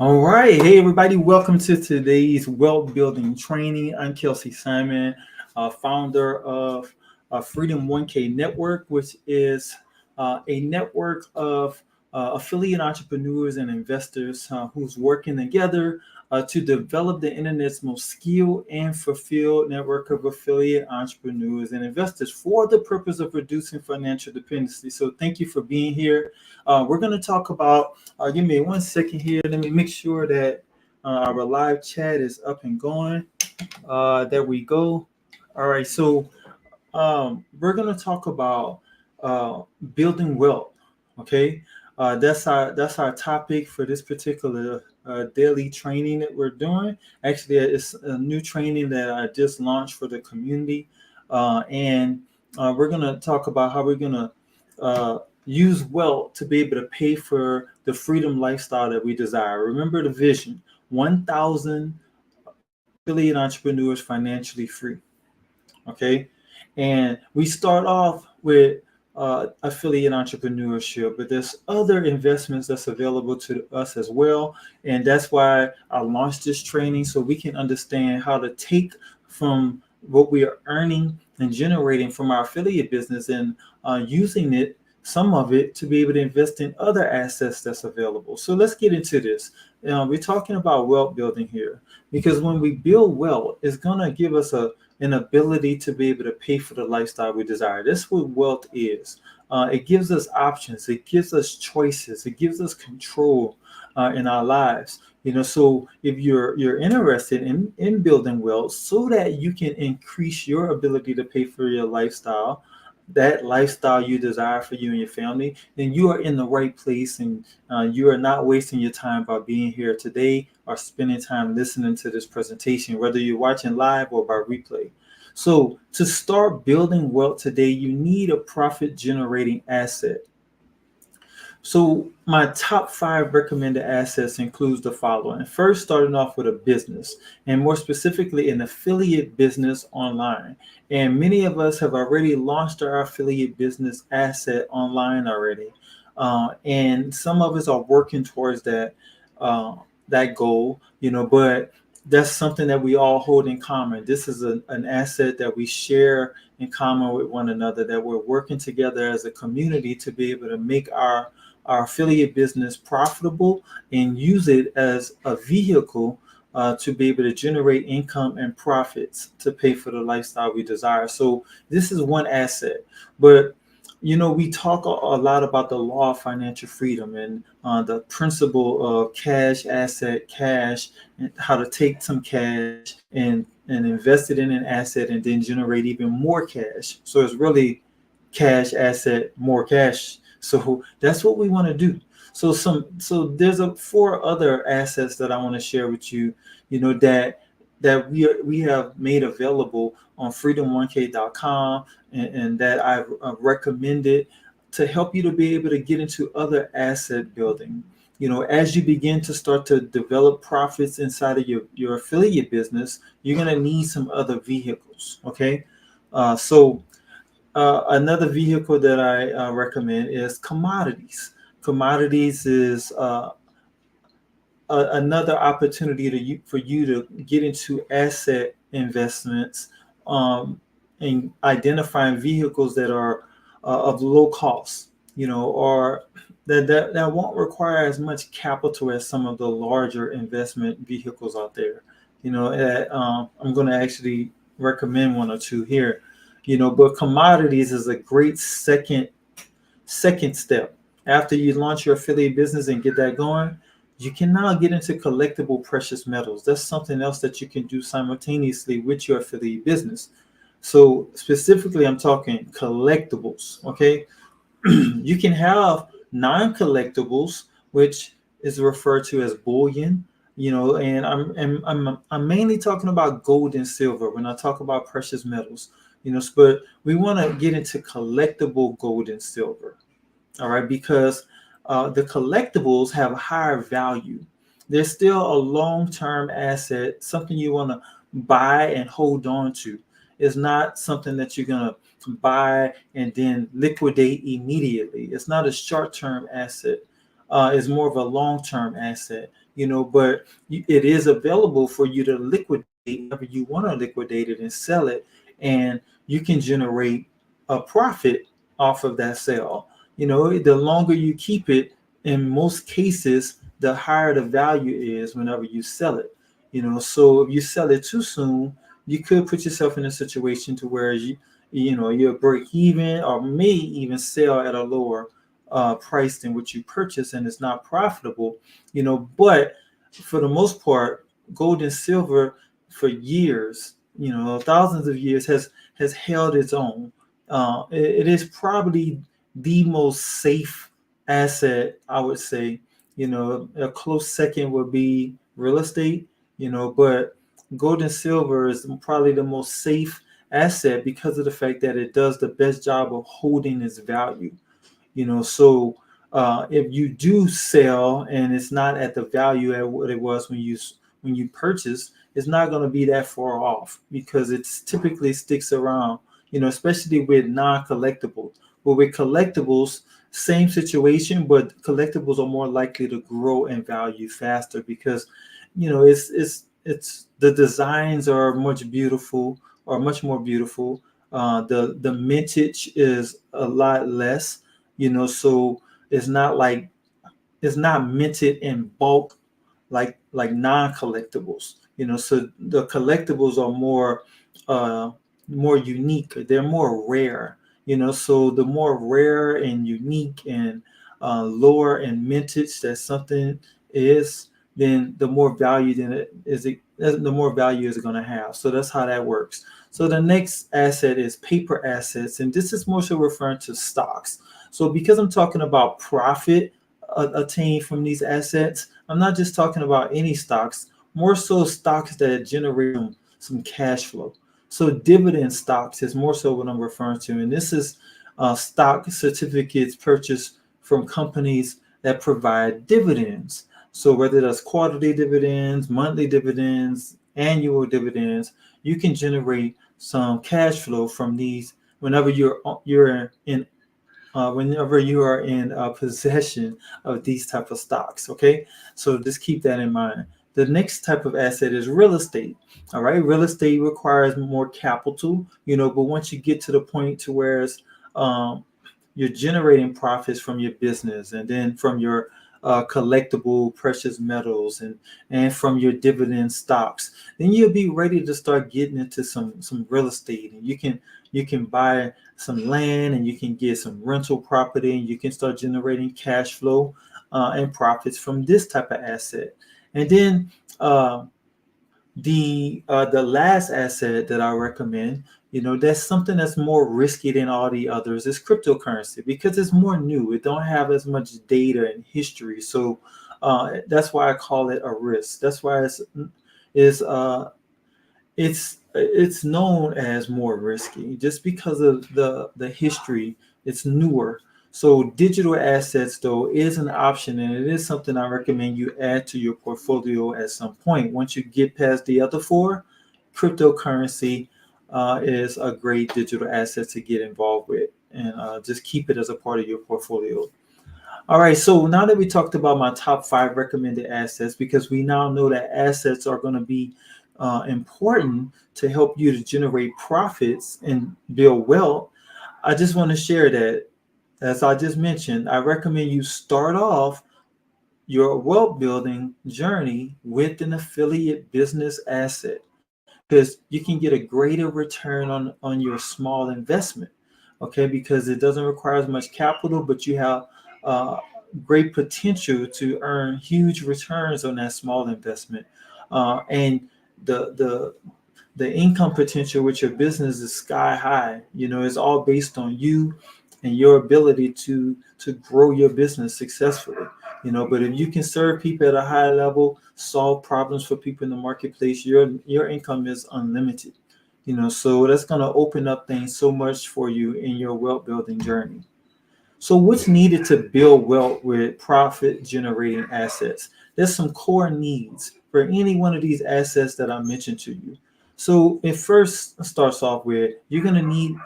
All right. Hey, everybody. Welcome to today's wealth building training. I'm Kelsey Simon, founder of Freedom 1K Network, which is a network of affiliate entrepreneurs and investors who's working together to develop the internet's most skilled and fulfilled network of affiliate entrepreneurs and investors for the purpose of reducing financial dependency. So, thank you for being here. We're going to talk about give me 1 second here. Let me make sure that our live chat is up and going. There we go. All right. So we're gonna talk about uh, building wealth. Okay. That's our topic for this particular daily training that we're doing. Actually, it's a new training that I just launched for the community, and we're gonna talk about how we're gonna uh, use wealth to be able to pay for the freedom lifestyle that we desire. Remember the vision: 1,000 affiliate entrepreneurs financially free. Okay, and we start off with affiliate entrepreneurship, but there's other investments that's available to us as well, and that's why I launched this training so we can understand how to take from what we are earning and generating from our affiliate business and using it, some of it, to be able to invest in other assets that's available. So let's get into this. We're talking about wealth building here because when we build wealth, it's gonna give us an ability to be able to pay for the lifestyle we desire. That's what wealth is. It gives us options. It gives us choices. It gives us control in our lives. So if you're interested in building wealth, so that you can increase your ability to pay for your lifestyle, that lifestyle you desire for you and your family, then you are in the right place, and you are not wasting your time by being here today or spending time listening to this presentation, whether you're watching live or by replay. So to start building wealth today, you need a profit generating asset. So my top five recommended assets includes the following. First, starting off with a business, and more specifically an affiliate business online. And many of us have already launched our affiliate business asset online already. And some of us are working towards uh, that goal, but that's something that we all hold in common. This is an asset that we share in common with one another, that we're working together as a community to be able to make our affiliate business profitable and use it as a vehicle to be able to generate income and profits to pay for the lifestyle we desire. So this is one asset. But we talk a lot about the law of financial freedom and the principle of cash, asset, cash, and how to take some cash and invest it in an asset and then generate even more cash. So it's really cash, asset, more cash. So that's what we want to do. So there's four other assets that I want to share with you, that we have made available on freedom1k.com, and that I've recommended to help you to be able to get into other asset building. As you begin to start to develop profits inside of your affiliate business, you're going to need some other vehicles. Okay. So another vehicle that I recommend is commodities. Commodities is another opportunity for you to get into asset investments, and identifying vehicles that are of low cost, or that won't require as much capital as some of the larger investment vehicles out there. I'm going to actually recommend one or two here. But commodities is a great second step. After you launch your affiliate business and get that going, you can now get into collectible precious metals. That's something else that you can do simultaneously with your affiliate business. So specifically, I'm talking collectibles. Okay. You can have non-collectibles, which is referred to as bullion. And I'm mainly talking about gold and silver when I talk about precious metals. But we want to get into collectible gold and silver. All right, because the collectibles have higher value. They're still a long-term asset, something you want to buy and hold on to. It's not something that you're going to buy and then liquidate immediately. It's not a short-term asset. is more of a long-term asset, but it is available for you to liquidate whenever you want to liquidate it and sell it, and you can generate a profit off of that sale. The longer you keep it, in most cases, the higher the value is whenever you sell it. So if you sell it too soon, you could put yourself in a situation to where you'll break even or may even sell at a lower price than what you purchased, and it's not profitable. But for the most part, gold and silver for years, thousands of years, has held its own. It is probably the most safe asset, I would say. A close second would be real estate, but gold and silver is probably the most safe asset because of the fact that it does the best job of holding its value. So if you do sell and it's not at the value at what it was when you purchased, it's not going to be that far off because it typically sticks around, especially with non-collectibles. But with collectibles, same situation, but collectibles are more likely to grow in value faster because it's the designs are much more beautiful. The mintage is a lot less, so it's not like it's not minted in bulk like non-collectibles. So the collectibles are more unique. They're more rare. So the more rare and unique and lower in mintage that something is, then the more value the more value is going to have. So that's how that works. So the next asset is paper assets, and this is more so referring to stocks. So because I'm talking about profit attained from these assets, I'm not just talking about any stocks, more so stocks that generate some cash flow. So dividend stocks is more so what I'm referring to, and this is stock certificates purchased from companies that provide dividends. So whether that's quarterly dividends, monthly dividends, annual dividends, you can generate some cash flow from these whenever you're in whenever you are in possession of these type of stocks. Okay, so just keep that in mind. The next type of asset is real estate. All right, real estate requires more capital, but once you get to the point to where um, you're generating profits from your business and then from your collectible precious metals and from your dividend stocks, then you'll be ready to start getting into some real estate, and you can buy some land and you can get some rental property and you can start generating cash flow and profits from this type of asset. And then the last asset that I recommend, that's something that's more risky than all the others, is cryptocurrency because it's more new. It don't have as much data and history, so that's why I call it a risk. That's why is it's known as more risky just because of the history. It's newer. So digital assets though is an option, and it is something I recommend you add to your portfolio at some point. Once you get past the other four, cryptocurrency is a great digital asset to get involved with, and just keep it as a part of your portfolio. All right, so now that we talked about my top 5 recommended assets, because we now know that assets are going to be important to help you to generate profits and build wealth, I just want to share that, as I just mentioned, I recommend you start off your wealth building journey with an affiliate business asset because you can get a greater return on your small investment. Okay, because it doesn't require as much capital, but you have great potential to earn huge returns on that small investment. And the the income potential with your business is sky high. It's all based on you and your ability to grow your business successfully. But if you can serve people at a high level, solve problems for people in the marketplace, your income is unlimited. So that's going to open up things so much for you in your wealth building journey. So what's needed to build wealth with profit generating assets? There's some core needs for any one of these assets that I mentioned to you. So it first starts off with, you're going to need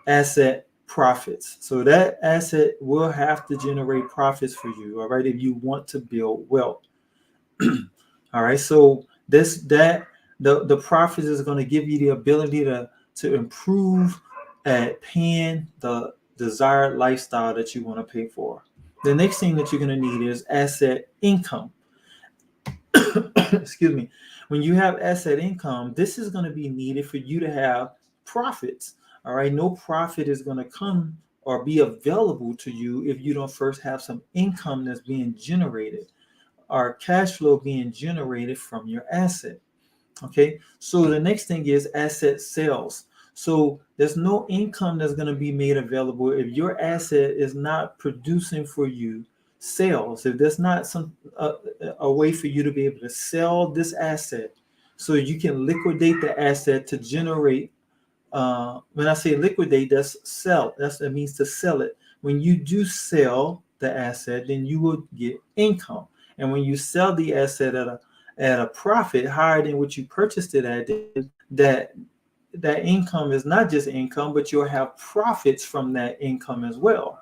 asset profits. So that asset will have to generate profits for you, all right, if you want to build wealth. All right. So the profits is going to give you the ability to improve at paying the desired lifestyle that you want to pay for. The next thing that you're going to need is asset income. Excuse me. When you have asset income, this is going to be needed for you to have profits. All right. No profit is going to come or be available to you if you don't first have some income that's being generated, or cash flow being generated from your asset. Okay. So the next thing is asset sales. So there's no income that's going to be made available if your asset is not producing for you sales. If there's not a way for you to be able to sell this asset, so you can liquidate the asset to generate. When I say liquidate, that's sell. That means to sell it. When you do sell the asset, then you will get income. And when you sell the asset at a profit higher than what you purchased it at, that that income is not just income, but you'll have profits from that income as well.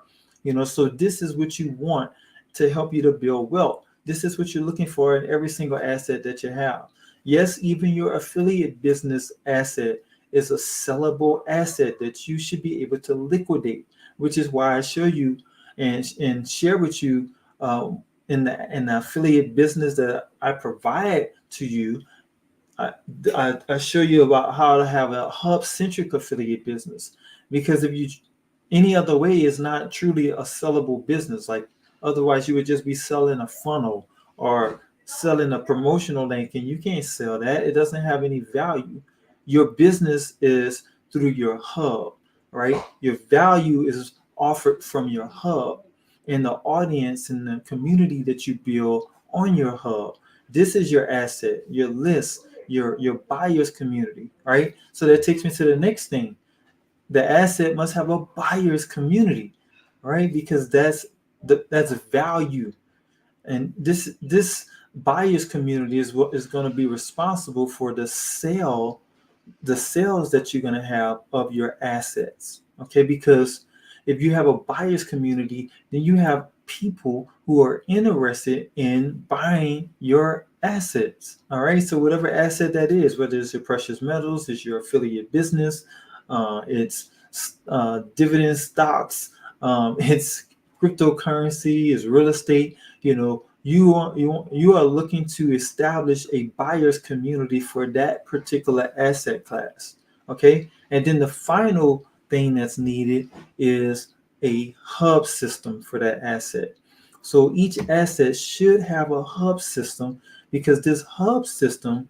So this is what you want to help you to build wealth. This is what you're looking for in every single asset that you have. Yes, even your affiliate business asset is a sellable asset that you should be able to liquidate, which is why I show you and share with you in the affiliate business that I provide to you. I show you about how to have a hub-centric affiliate business, because if you any other way is not truly a sellable business. Like, otherwise you would just be selling a funnel or selling a promotional link, and you can't sell that. It doesn't have any value. Your business is through your hub, right? Your value is offered from your hub and the audience and the community that you build on your hub. This is your asset, your list, your buyers community, right? So that takes me to the next thing. The asset must have a buyers community, right? Because that's value. And this buyers community is what is going to be responsible for the sales that you're going to have of your assets. Okay, because if you have a buyers community, then you have people who are interested in buying your assets. All right, so whatever asset that is, whether it's your precious metals, it's your affiliate business, it's dividend stocks, it's cryptocurrency, it's real estate. You are looking to establish a buyer's community for that particular asset class. Okay, and then the final thing that's needed is a hub system for that asset. So each asset should have a hub system, because this hub system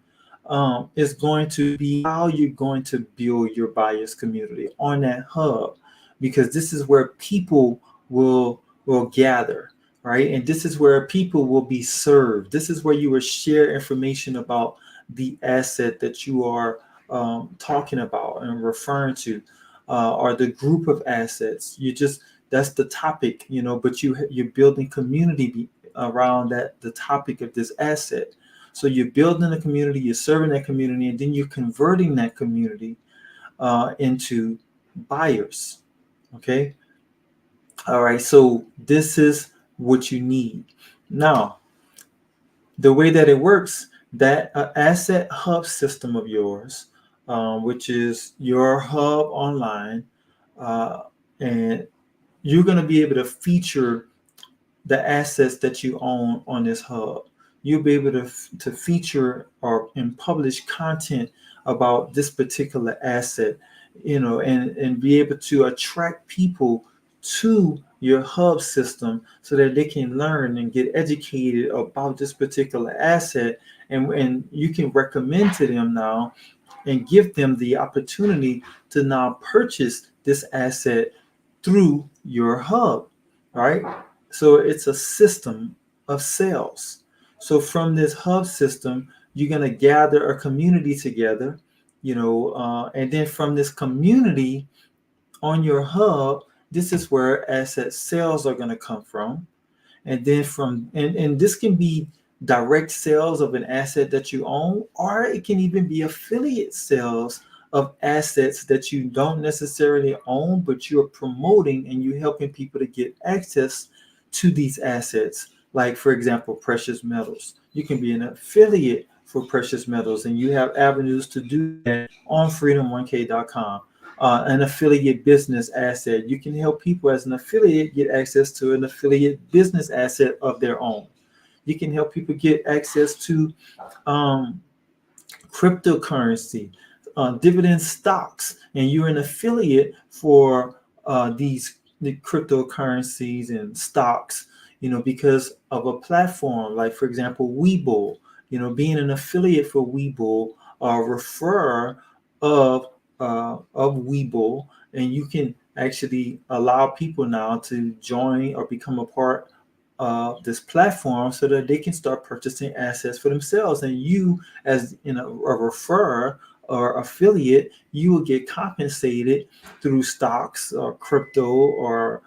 is going to be how you're going to build your buyers community on that hub, because this is where people will gather, right? And this is where people will be served. This is where you will share information about the asset that you are talking about and referring to, or the group of assets. That's the topic, but you're building community around the topic of this asset. So you're building a community, you're serving that community, and then you're converting that community into buyers. Okay. All right. So this is what you need. Now, the way that it works, that asset hub system of yours, which is your hub online, and you're going to be able to feature the assets that you own on this hub. You'll be able to feature and publish content about this particular asset, and be able to attract people to your hub system so that they can learn and get educated about this particular asset, and you can recommend to them now and give them the opportunity to now purchase this asset through your hub, right? So it's a system of sales. So from this hub system, you're going to gather a community together, and then from this community on your hub, this is where asset sales are going to come from. And then and this can be direct sales of an asset that you own, or it can even be affiliate sales of assets that you don't necessarily own, but you're promoting and you're helping people to get access to these assets. Like, for example, precious metals. You can be an affiliate for precious metals, and you have avenues to do that on freedom1k.com. An affiliate business asset. You can help people as an affiliate get access to an affiliate business asset of their own. You can help people get access to cryptocurrency, dividend stocks, and you're an affiliate for the cryptocurrencies and stocks, because of a platform like, for example, Webull. Being an affiliate for Webull or refer of Webull, and you can actually allow people now to join or become a part this platform so that they can start purchasing assets for themselves. And you, as a referrer or affiliate, you will get compensated through stocks or crypto or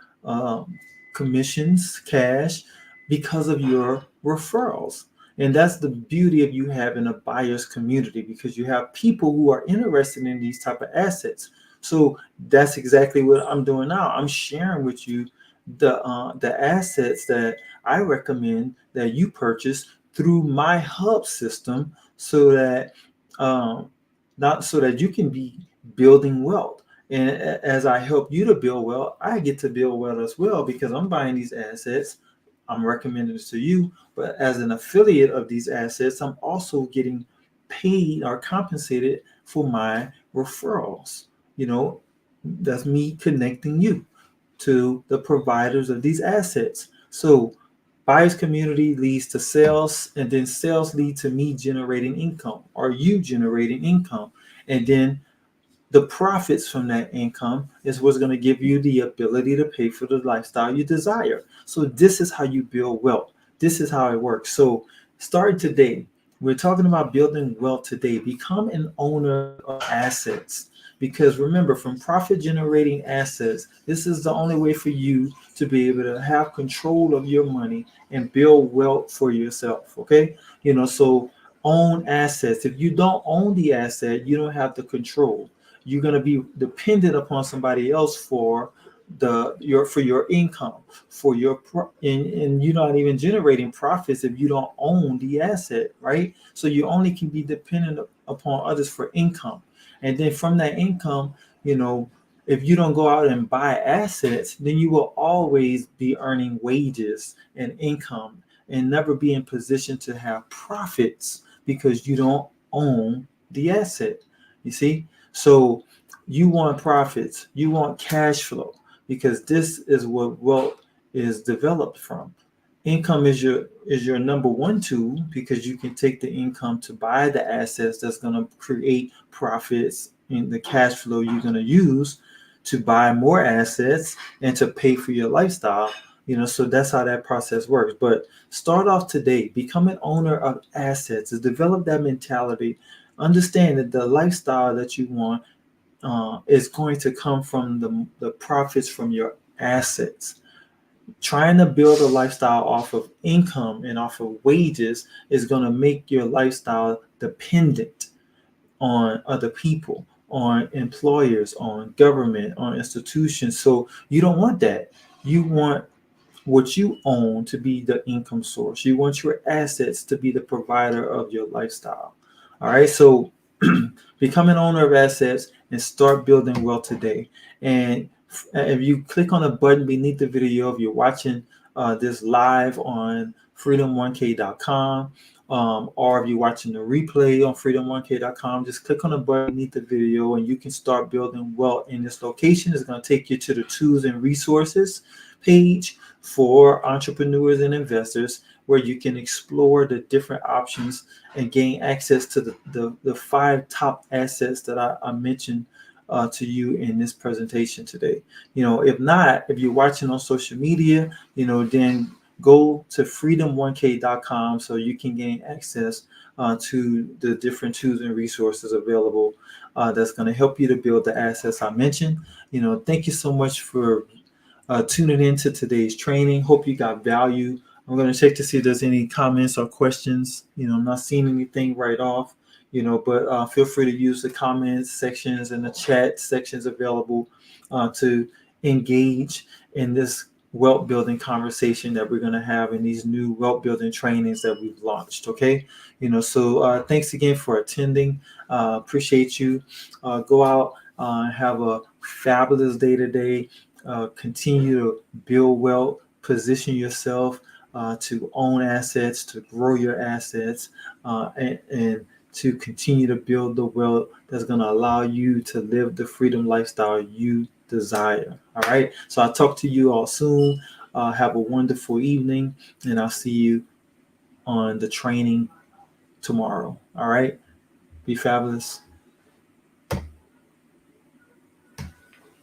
commissions, cash, because of your referrals. And that's the beauty of you having a buyer's community, because you have people who are interested in these type of assets. So that's exactly what I'm doing now. I'm sharing with you the assets that I recommend that you purchase through my hub system, so that not so that you can be building wealth. And as I help you to build wealth, I get to build wealth as well, because I'm buying these assets. I'm recommending this to you, but as an affiliate of these assets, I'm also getting paid or compensated for my referrals. That's me connecting you to the providers of these assets. So buyer's community leads to sales, and then sales lead to me generating income, or you generating income. And then the profits from that income is what's going to give you the ability to pay for the lifestyle you desire. So this is how you build wealth. This is how it works. So starting today, we're talking about building wealth today. Become an owner of assets. Because remember, from profit generating assets, this is the only way for you to be able to have control of your money and build wealth for yourself. Okay. So own assets. If you don't own the asset, you don't have the control. You're going to be dependent upon somebody else for your income, and you're not even generating profits if you don't own the asset, right? So you only can be dependent upon others for income. And then from that income, if you don't go out and buy assets, then you will always be earning wages and income and never be in position to have profits, because you don't own the asset. You see? So you want profits, you want cash flow, because this is what wealth is developed from. Income is your number one tool, because you can take the income to buy the assets that's going to create profits in the cash flow you're going to use to buy more assets and to pay for your lifestyle. So that's how that process works. But start off today, become an owner of assets, is develop that mentality. Understand that the lifestyle that you want is going to come from the profits from your assets. Trying to build a lifestyle off of income and off of wages is going to make your lifestyle dependent on other people, on employers, on government, on institutions. So you don't want that. You want what you own to be the income source. You want your assets to be the provider of your lifestyle. All right. So become an owner of assets and start building wealth today. And if you click on the button beneath the video, if you're watching this live on freedom1k.com, or if you're watching the replay on freedom1k.com, just click on the button beneath the video and you can start building wealth in this location. It's going to take you to the tools and resources page for entrepreneurs and investors, where you can explore the different options and gain access to the 5 top assets that I mentioned to you in this presentation today. If not, if you're watching on social media, then go to freedom1k.com so you can gain access to the different tools and resources available that's going to help you to build the assets I mentioned. Thank you so much for tuning into today's training. Hope you got value. I'm going to check to see if there's any comments or questions. I'm not seeing anything right off. But feel free to use the comments sections and the chat sections available to engage in this wealth building conversation that we're going to have in these new wealth building trainings that we've launched. Okay. So thanks again for attending. Appreciate you. Go out, have a fabulous day today. Continue to build wealth, position yourself to own assets, to grow your assets, and to continue to build the wealth that's going to allow you to live the freedom lifestyle you desire. All right. So I'll talk to you all soon. Have a wonderful evening, and I'll see you on the training tomorrow. All right. Be fabulous.